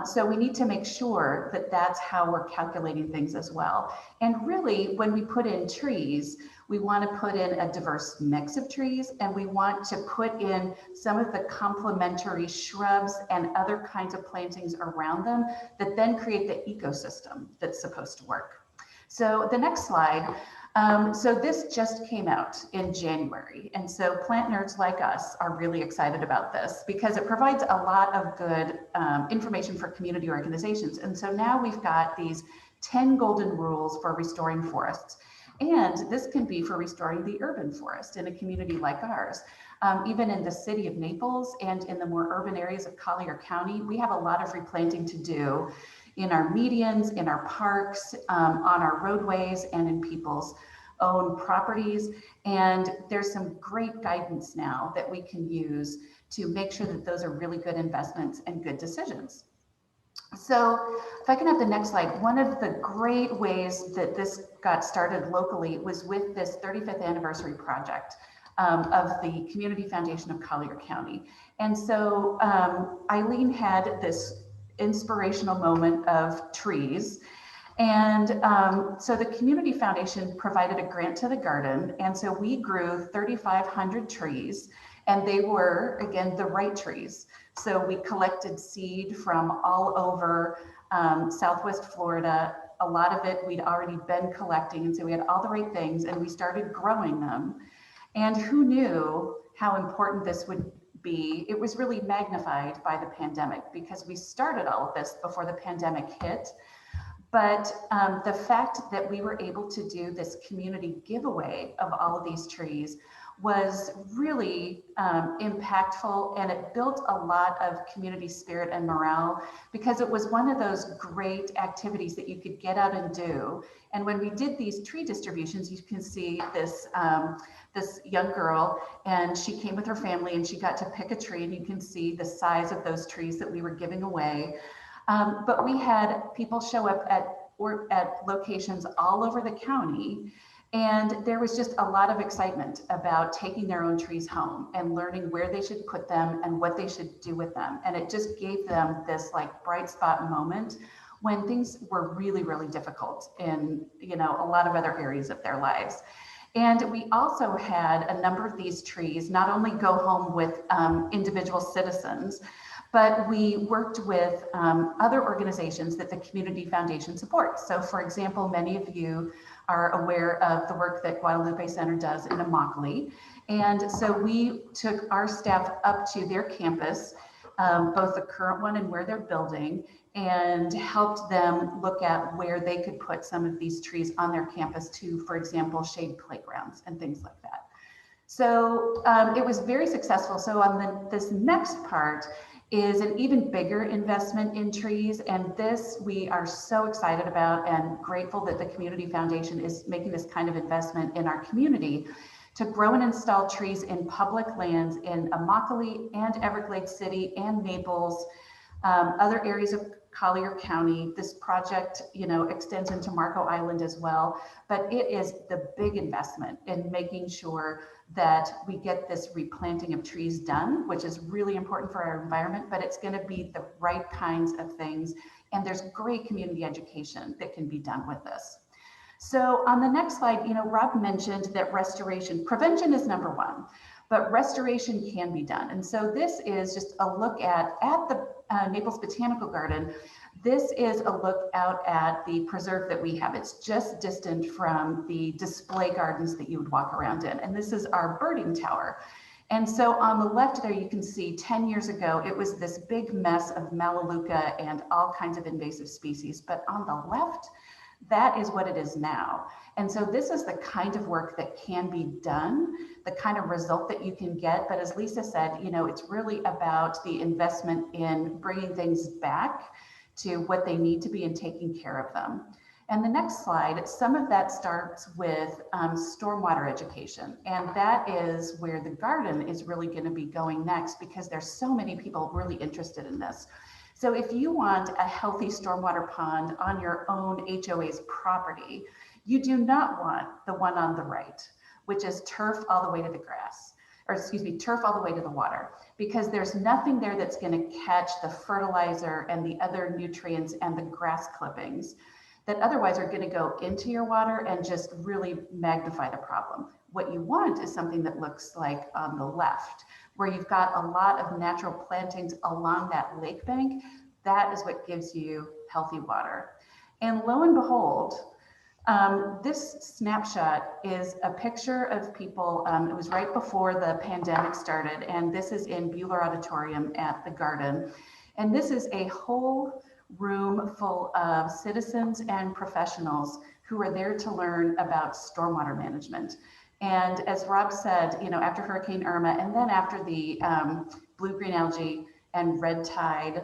So we need to make sure that that's how we're calculating things as well. And really, when we put in trees, we want to put in a diverse mix of trees, and we want to put in some of the complementary shrubs and other kinds of plantings around them that then create the ecosystem that's supposed to work. So the next slide. So this just came out in January. And so plant nerds like us are really excited about this because it provides a lot of good information for community organizations. And so now we've got these 10 golden rules for restoring forests. And this can be for restoring the urban forest in a community like ours. Even in the city of Naples and in the more urban areas of Collier County, we have a lot of replanting to do in our medians, in our parks, on our roadways, and in people's own properties. And there's some great guidance now that we can use to make sure that those are really good investments and good decisions. So if I can have the next slide, one of the great ways that this got started locally was with this 35th anniversary project of the Community Foundation of Collier County. And so Eileen had this inspirational moment of trees. And so the Community Foundation provided a grant to the garden. And so we grew 3,500 trees, and they were, again, the right trees. So we collected seed from all over Southwest Florida. A lot of it we'd already been collecting. And so we had all the right things, and we started growing them. And who knew how important this would be? It was really magnified by the pandemic because we started all of this before the pandemic hit. But the fact that we were able to do this community giveaway of all of these trees was really impactful, and it built a lot of community spirit and morale because it was one of those great activities that you could get out and do. And when we did these tree distributions, you can see this this young girl, and she came with her family and she got to pick a tree, and you can see the size of those trees that we were giving away. But we had people show up at locations all over the county, and there was just a lot of excitement about taking their own trees home and learning where they should put them and what they should do with them. And it just gave them this like bright spot moment when things were really, really difficult in, you know, a lot of other areas of their lives. And we also had a number of these trees not only go home with individual citizens, but we worked with other organizations that the Community Foundation supports. So for example, many of you are aware of the work that Guadalupe Center does in Immokalee. And so we took our staff up to their campus, both the current one and where they're building, and helped them look at where they could put some of these trees on their campus to, for example, shade playgrounds and things like that. So it was very successful. So on this next part is an even bigger investment in trees. And this we are so excited about and grateful that the Community Foundation is making this kind of investment in our community to grow and install trees in public lands in Immokalee and Everglades City and Naples, other areas of Collier County. This project, you know, extends into Marco Island as well, but it is the big investment in making sure that we get this replanting of trees done, which is really important for our environment, but it's going to be the right kinds of things. And there's great community education that can be done with this. So on the next slide, you know, Rob mentioned that restoration, prevention is number one, but restoration can be done. And so this is just a look at the Naples Botanical Garden. This is a look out at the preserve that we have. It's just distant from the display gardens that you would walk around in. And this is our birding tower. And so on the left there, you can see 10 years ago, it was this big mess of Melaleuca and all kinds of invasive species. But on the left, that is what it is now. And so this is the kind of work that can be done, the kind of result that you can get. But as Lisa said, you know, it's really about the investment in bringing things back to what they need to be and taking care of them. And the next slide, some of that starts with stormwater education. And that is where the garden is really going to be going next, because there's so many people really interested in this. So if you want a healthy stormwater pond on your own HOA's property, you do not want the one on the right, which is turf all the way to the grass, or excuse me, turf all the way to the water, because there's nothing there that's going to catch the fertilizer and the other nutrients and the grass clippings that otherwise are going to go into your water and just really magnify the problem. What you want is something that looks like on the left, where you've got a lot of natural plantings along that lake bank. That is what gives you healthy water. And lo and behold, this snapshot is a picture of people. It was right before the pandemic started, and this is in Buehler Auditorium at the Garden. And this is a whole room full of citizens and professionals who are there to learn about stormwater management. And as Rob said, you know, after Hurricane Irma, and then after the blue-green algae and red tide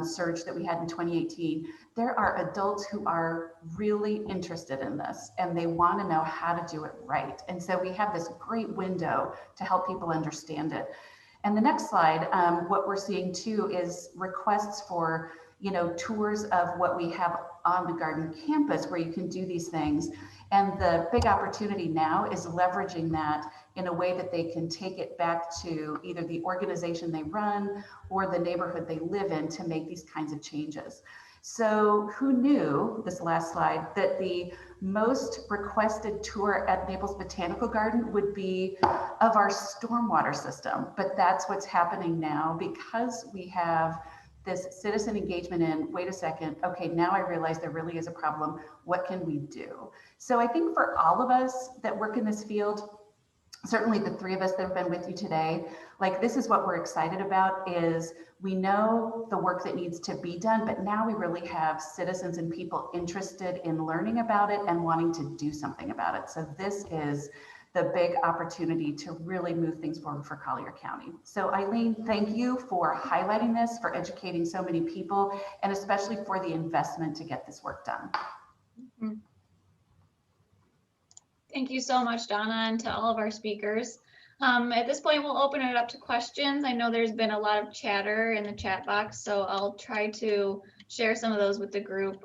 surge that we had in 2018, there are adults who are really interested in this and they want to know how to do it right. And so we have this great window to help people understand it. And the next slide, what we're seeing too is requests for, you know, tours of what we have on the Garden campus where you can do these things. And the big opportunity now is leveraging that in a way that they can take it back to either the organization they run or the neighborhood they live in to make these kinds of changes. So who knew, this last slide, that the most requested tour at Naples Botanical Garden would be of our stormwater system? But that's what's happening now because we have this citizen engagement in, wait a second, okay, now I realize there really is a problem. What can we do? So I think for all of us that work in this field, certainly the three of us that have been with you today, like this is what we're excited about is we know the work that needs to be done, but now we really have citizens and people interested in learning about it and wanting to do something about it. So this is the big opportunity to really move things forward for Collier County. So Eileen, thank you for highlighting this, for educating so many people, and especially for the investment to get this work done. Mm-hmm. Thank you so much, Donna, and to all of our speakers. At this point, we'll open it up to questions. I know there's been a lot of chatter in the chat box, so I'll try to share some of those with the group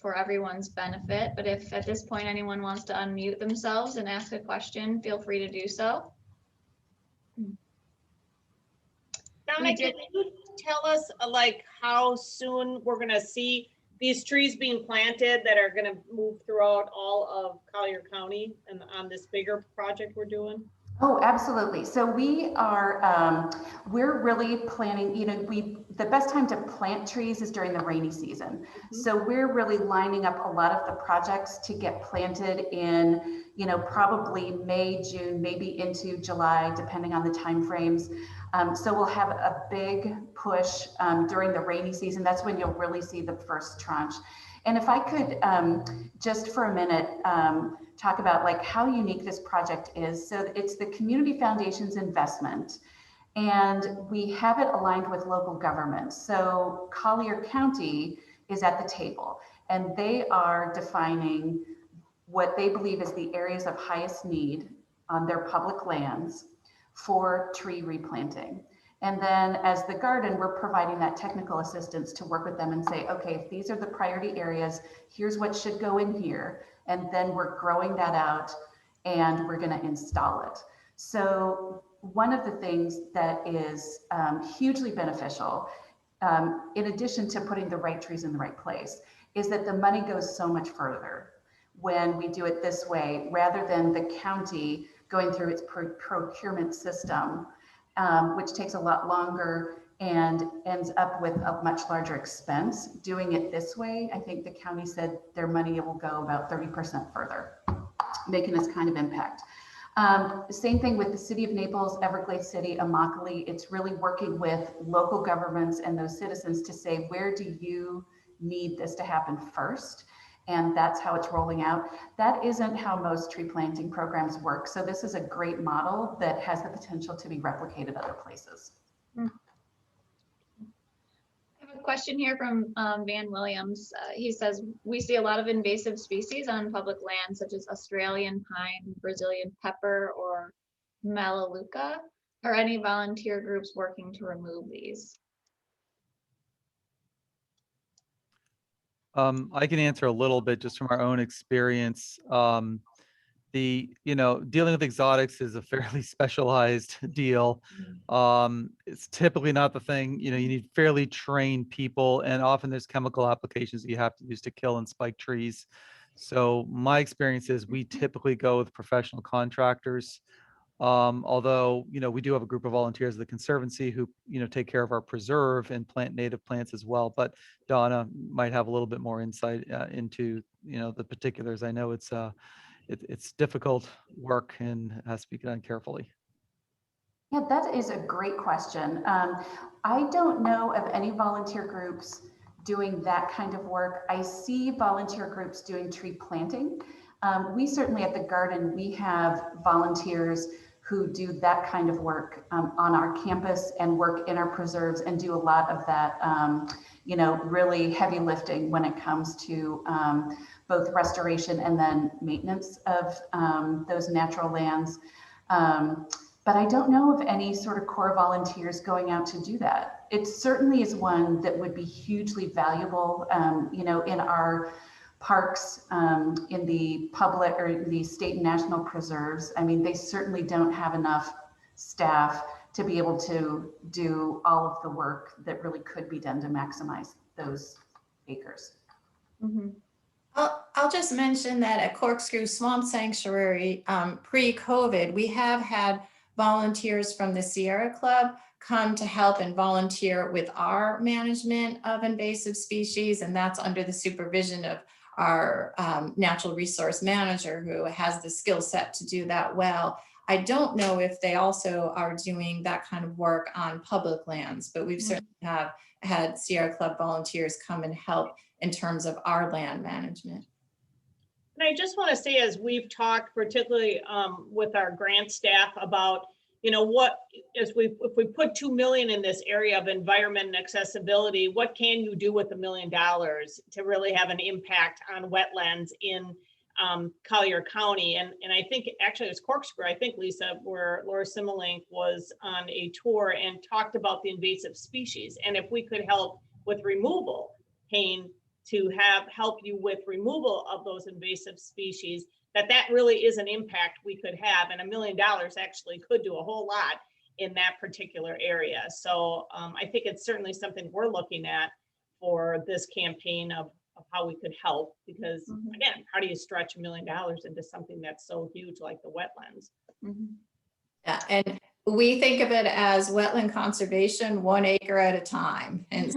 for everyone's benefit. But if at this point anyone wants to unmute themselves and ask a question, feel free to do so. Donna, can you tell us like how soon we're gonna see these trees being planted that are gonna move throughout all of Collier County and on this bigger project we're doing? Oh, absolutely. So we are, we're really planning, you know, the best time to plant trees is during the rainy season. Mm-hmm. So we're really lining up a lot of the projects to get planted in, you know, probably May, June, maybe into July, depending on the timeframes. So we'll have a big push during the rainy season. That's when you'll really see the first tranche. And if I could just for a minute talk about like how unique this project is. So it's the Community Foundation's investment, and we have it aligned with local government. So Collier County is at the table, and they are defining what they believe is the areas of highest need on their public lands for tree replanting. And then as the Garden, we're providing that technical assistance to work with them and say, okay, if these are the priority areas, here's what should go in here. And then we're growing that out and we're gonna install it. So one of the things that is hugely beneficial, in addition to putting the right trees in the right place, is that the money goes so much further when we do it this way, rather than the county going through its procurement system, which takes a lot longer and ends up with a much larger expense. Doing it this way, I think the county said their money will go about 30% further, making this kind of impact. Same thing with the City of Naples, Everglades City, Immokalee. It's really working with local governments and those citizens to say, where do you need this to happen first? And that's how it's rolling out. That isn't how most tree planting programs work. So this is a great model that has the potential to be replicated other places. question here from Van Williams. He says, we see a lot of invasive species on public land, such as Australian pine, Brazilian pepper, or Melaleuca. Are any volunteer groups working to remove these? I can answer a little bit just from our own experience. Dealing with exotics is a fairly specialized deal. It's typically not the thing, you need fairly trained people, and often there's chemical applications that you have to use to kill and spike trees. So my experience is we typically go with professional contractors. Although, we do have a group of volunteers at the Conservancy who, take care of our preserve and plant native plants as well. But Donna might have a little bit more insight into, the particulars. I know it's difficult work and has to be done carefully. Yeah, that is a great question. I don't know of any volunteer groups doing that kind of work. I see volunteer groups doing tree planting. We certainly at the garden, we have volunteers who do that kind of work on our campus and work in our preserves and do a lot of that, really heavy lifting when it comes to both restoration and then maintenance of those natural lands. But I don't know of any sort of core volunteers going out to do that. It certainly is one that would be hugely valuable, in our parks, in the public or the state and national preserves. I mean, they certainly don't have enough staff to be able to do all of the work that really could be done to maximize those acres. Mm-hmm. I'll just mention that at Corkscrew Swamp Sanctuary, pre-COVID, we have had volunteers from the Sierra Club come to help and volunteer with our management of invasive species, and that's under the supervision of our natural resource manager, who has the skill set to do that well. I don't know if they also are doing that kind of work on public lands, but we've certainly have had Sierra Club volunteers come and help in terms of our land management. And I just want to say, as we've talked, particularly with our grant staff about, if we put $2 million in this area of environment and accessibility, what can you do with $1 million to really have an impact on wetlands in Collier County? And I think actually it was Corkscrew, I think, Lisa, where Laura Simmelink was on a tour and talked about the invasive species. And if we could help with removal, Payne, to help you with removal of those invasive species, that really is an impact we could have. And $1 million actually could do a whole lot in that particular area. So I think it's certainly something we're looking at for this campaign of how we could help, because again, how do you stretch $1 million into something that's so huge like the wetlands? Yeah, and we think of it as wetland conservation, 1 acre at a time. And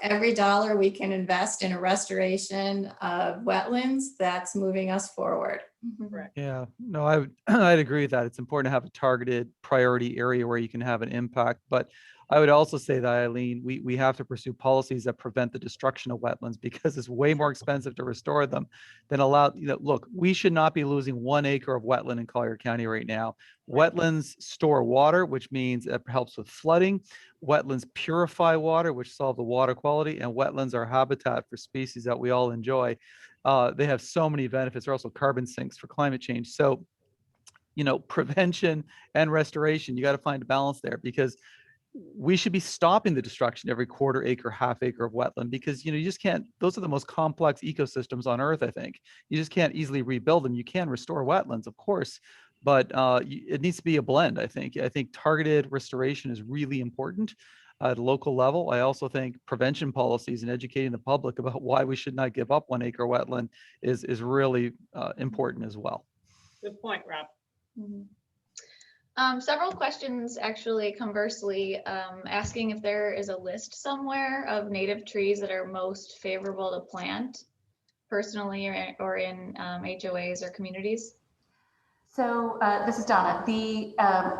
every dollar we can invest in a restoration of wetlands, that's moving us forward. Correct. Yeah, no, I'd agree with that. It's important to have a targeted priority area where you can have an impact. But I would also say that, Eileen, we have to pursue policies that prevent the destruction of wetlands, because it's way more expensive to restore them than allow, look, we should not be losing 1 acre of wetland in Collier County right now. Wetlands store water, which means it helps with flooding. Wetlands purify water, which solve the water quality, and wetlands are habitat for species that we all enjoy. They have so many benefits. They're also carbon sinks for climate change. So, prevention and restoration, you got to find a balance there, because we should be stopping the destruction every quarter acre, half acre of wetland, because you just can't. Those are the most complex ecosystems on Earth. I think you just can't easily rebuild them. You can restore wetlands, of course, but it needs to be a blend. I think targeted restoration is really important at a local level. I also think prevention policies and educating the public about why we should not give up 1 acre wetland is really important as well. Good point, Rob. Several questions actually conversely asking if there is a list somewhere of native trees that are most favorable to plant personally or in HOAs or communities. So this is Donna.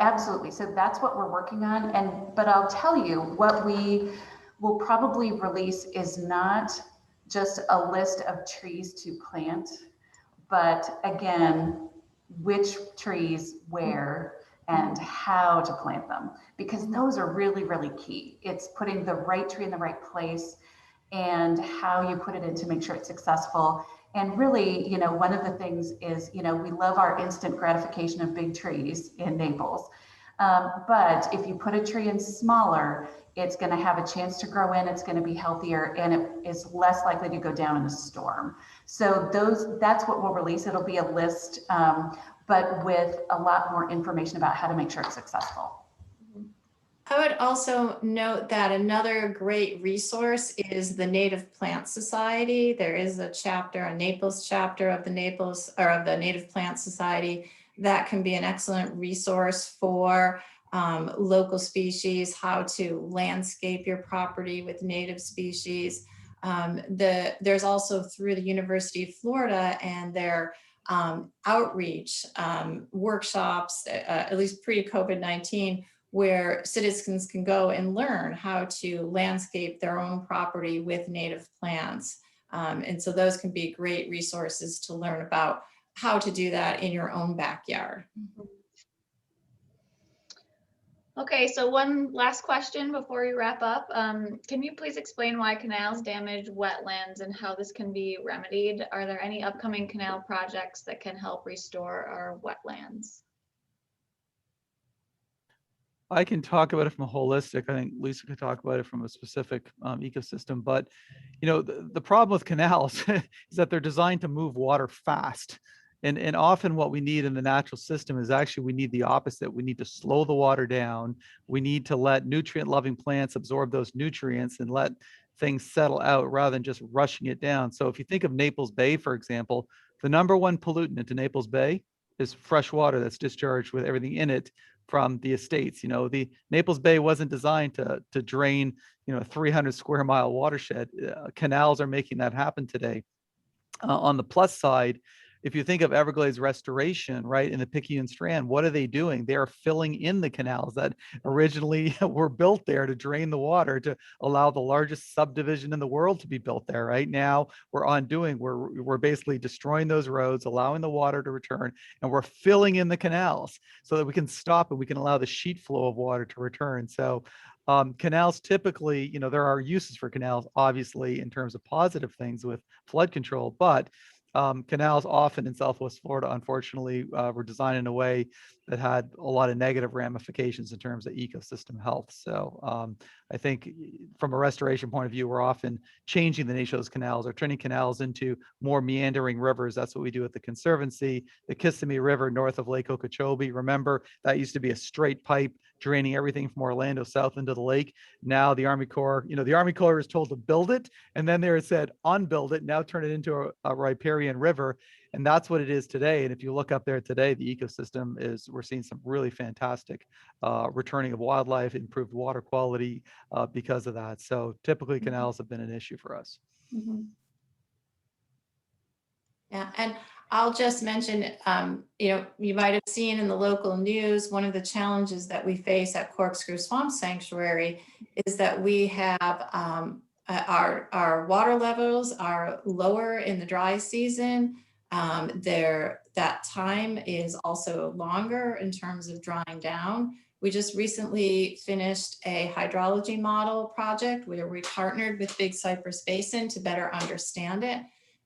Absolutely. So that's what we're working on. But I'll tell you, what we will probably release is not just a list of trees to plant, but again, which trees where, and how to plant them, because those are really, really key. It's putting the right tree in the right place and how you put it in to make sure it's successful. And really, you know, one of the things is, you know, we love our instant gratification of big trees in Naples. But if you put a tree in smaller, it's going to have a chance to grow in, it's going to be healthier, and it is less likely to go down in a storm. So that's what we'll release. It'll be a list, but with a lot more information about how to make sure it's successful. I would also note that another great resource is the Native Plant Society. There is a chapter, a Naples chapter of the Native Plant Society that can be an excellent resource for local species, how to landscape your property with native species. There's also through the University of Florida and their outreach workshops, at least pre-COVID-19, where citizens can go and learn how to landscape their own property with native plants. And so those can be great resources to learn about how to do that in your own backyard. Okay, so one last question before we wrap up. Can you please explain why canals damage wetlands and how this can be remedied? Are there any upcoming canal projects that can help restore our wetlands? I can talk about it from a holistic. I think Lisa could talk about it from a specific ecosystem. But, you know, the problem with canals is that they're designed to move water fast. And often what we need in the natural system is actually we need the opposite. We need to slow the water down. We need to let nutrient-loving plants absorb those nutrients and let things settle out rather than just rushing it down. So if you think of Naples Bay, for example, the #1 pollutant into Naples Bay is fresh water that's discharged with everything in it from the estates. You know, the Naples Bay wasn't designed to drain, you know, a 300 square mile watershed. Canals are making that happen today. On the plus side, if you think of Everglades restoration, right, in the Picayune Strand, what are they doing? They are filling in the canals that originally were built there to drain the water to allow the largest subdivision in the world to be built there. Right now, we're basically destroying those roads, allowing the water to return, and we're filling in the canals so that we can stop and we can allow the sheet flow of water to return. So canals typically, you know, there are uses for canals, obviously, in terms of positive things with flood control, but canals often in Southwest Florida, unfortunately, were designed in a way that had a lot of negative ramifications in terms of ecosystem health. So I think from a restoration point of view, we're often changing the nature of those canals or turning canals into more meandering rivers. That's what we do at the Conservancy. The Kissimmee River north of Lake Okeechobee, remember, that used to be a straight pipe draining everything from Orlando south into the lake. Now the Army Corps, you know, the Army Corps is told to build it, and then they said unbuild it, now turn it into a riparian river. And that's what it is today. And if you look up there today, the ecosystem is, we're seeing some really fantastic returning of wildlife, improved water quality because of that. So typically canals have been an issue for us. Mm-hmm. Yeah, and I'll just mention, you know, you might have seen in the local news, one of the challenges that we face at Corkscrew Swamp Sanctuary is that we have our water levels are lower in the dry season. That time is also longer in terms of drying down. We just recently finished a hydrology model project where we partnered with Big Cypress Basin to better understand it.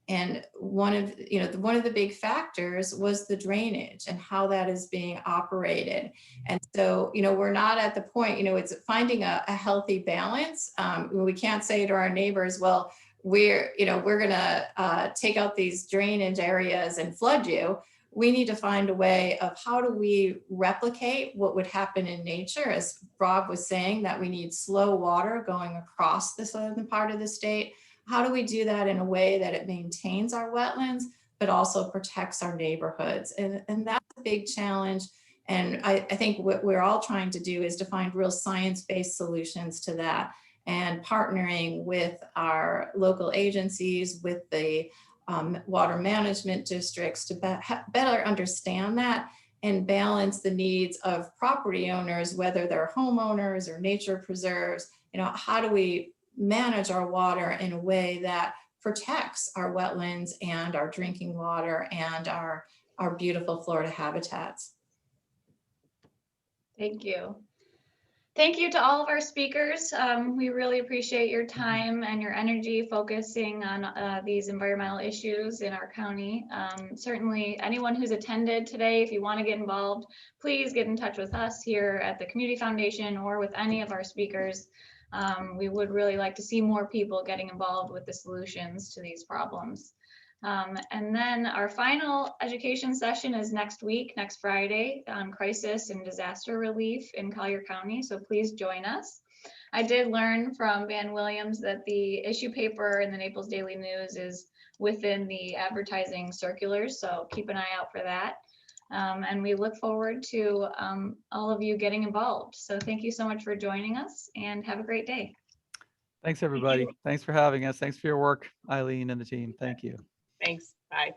And one of the big factors was the drainage and how that is being operated. And so, you know, we're not at the point, you know, it's finding a healthy balance. We can't say to our neighbors, well, we're going to take out these drainage areas and flood you. We need to find a way of how do we replicate what would happen in nature, as Rob was saying, that we need slow water going across the southern part of the state. How do we do that in a way that it maintains our wetlands, but also protects our neighborhoods? And that's a big challenge. And I think what we're all trying to do is to find real science-based solutions to that, and partnering with our local agencies, with the water management districts to better understand that and balance the needs of property owners, whether they're homeowners or nature preserves. You know, how do we manage our water in a way that protects our wetlands and our drinking water and our beautiful Florida habitats? Thank you. Thank you to all of our speakers. We really appreciate your time and your energy focusing on these environmental issues in our county. Certainly, anyone who's attended today, if you want to get involved, please get in touch with us here at the Community Foundation or with any of our speakers. We would really like to see more people getting involved with the solutions to these problems. And then our final education session is next week, next Friday, on crisis and disaster relief in Collier County. So please join us. I did learn from Van Williams that the issue paper in the Naples Daily News is within the advertising circulars. So keep an eye out for that. And we look forward to all of you getting involved. So thank you so much for joining us and have a great day. Thanks, everybody. Thanks for having us. Thanks for your work, Eileen and the team. Thank you. Thanks. Bye.